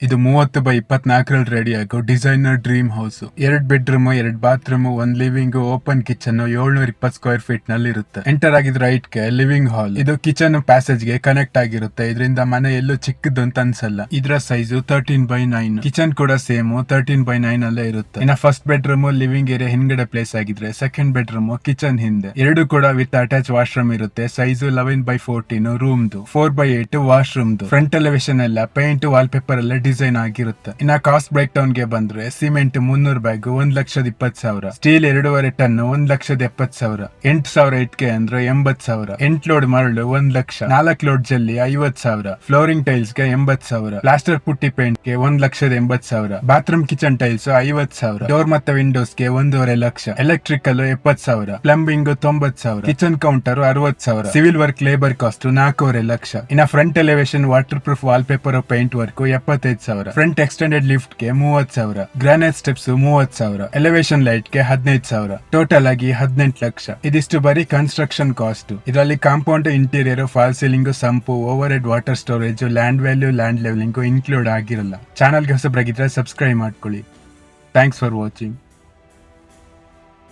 ಇದು 30x24 ready ಆಗೋ designer dream house. 2 bedroom, 2 bathroom, 1 living, open kitchen, 720 square feet ನಲ್ಲಿ ಇರುತ್ತೆ. ಎಂಟರ್ ಆಗಿದ್ ರೈಟ್ ಗೆ ಲಿವಿಂಗ್ ಹಾಲ್. ಇದು ಕಿಚನ್ ಪ್ಯಾಸೇಜ್ ಗೆ ಕನೆಕ್ಟ್ ಆಗಿರುತ್ತೆ. ಇದರಿಂದ ಮನೆ ಎಲ್ಲೂ ಚಿಕ್ಕದು ಅಂತ ಅನ್ಸಲ್ಲ. ಇದರ ಸೈಜ್ 13x9. ಕಿಚನ್ ಕೂಡ ಸೇಮ್ 13x9 ಅಲ್ಲೇ ಇರುತ್ತೆ. ಇನ್ನ ಫಸ್ಟ್ ಬೆಡ್ರೂಮ್ ಲಿವಿಂಗ್ ಏರಿಯಾ ಹಿಂದ್ಗಡೆ ಪ್ಲೇಸ್ ಆಗಿದ್ರೆ, ಸೆಕೆಂಡ್ ಬೆಡ್ರೂಮ್ ಕಿಚನ್ ಹಿಂದೆ. ಎರಡು ಕೂಡ ವಿತ್ ಅಟ್ಯಾಚ್ ವಾಶ್ರೂಮ್ ಇರುತ್ತೆ. ಸೈಜ್ 11x14 ರೂಮ್ದು, 4x8 ವಾಶ್ರೂಮ್ದು. ಫ್ರಂಟ್ ಎಲಿವೇಶನ್ ಎಲ್ಲ ಪೇಂಟ್, ವಾಲ್ ಪೇಪರ್ ಎಲ್ಲ ಡಿಸೈನ್ ಆಗಿರುತ್ತೆ. ಇನ್ನ ಕಾಸ್ಟ್ ಬ್ರೇಕ್ ಡೌನ್ ಗೆ ಬಂದ್ರೆ, ಸಿಮೆಂಟ್ 300 ಬ್ಯಾಗ್ 1,20,000, ಸ್ಟೀಲ್ 2.5 ಟನ್ 1,70,000, 8,000 ಇಟ್ಕೆ ಅಂದ್ರೆ 80,000, 8 ಲೋಡ್ ಮರಳು 1,00,000, 4 ಲೋಡ್ ಜಲ್ಲಿ 50,000, ಫ್ಲೋರಿಂಗ್ ಟೈಲ್ಸ್ ಗೆ 80,000, ಪ್ಲಾಸ್ಟರ್ ಪುಟ್ಟಿ ಪೇಂಟ್ ಗೆ 1,80,000, ಬಾತ್ರೂಮ್ ಕಿಚನ್ ಟೈಲ್ಸ್ 50,000, ಡೋರ್ ಮತ್ತೆ ವಿಂಡೋಸ್ ಗೆ 1.5 lakh, electrical 70,000, plumbing 90,000, kitchen counter 60,000, civil work labour cost 4.5 lakh. ಇನ್ನ front elevation water proof wall paper paint work 75,000, front extended lift ಗೆ 30,000, ಗ್ರಾನೈಟ್ ಸ್ಟೆಪ್ಸ್ 30,000, ಎಲಿವೇಶನ್ ಲೈಟ್ ಗೆ 15,000, total ಆಗಿ 18 ಲಕ್ಷ. ಇದಿಷ್ಟು ಬರೀ ಕನ್ಸ್ಟ್ರಕ್ಷನ್ ಕಾಸ್ಟ್. ಇದರಲ್ಲಿ compound, interior, false ceiling, sump, over head water storage, land value, land levelling include ಆಗಿರಲ್ಲ. ಚಾನಲ್ಗೆ ಹೊಸಬ್ರಾಗಿದ್ರೆ subscribe ಮಾಡ್ಕೊಳ್ಳಿ. Thanks for watching.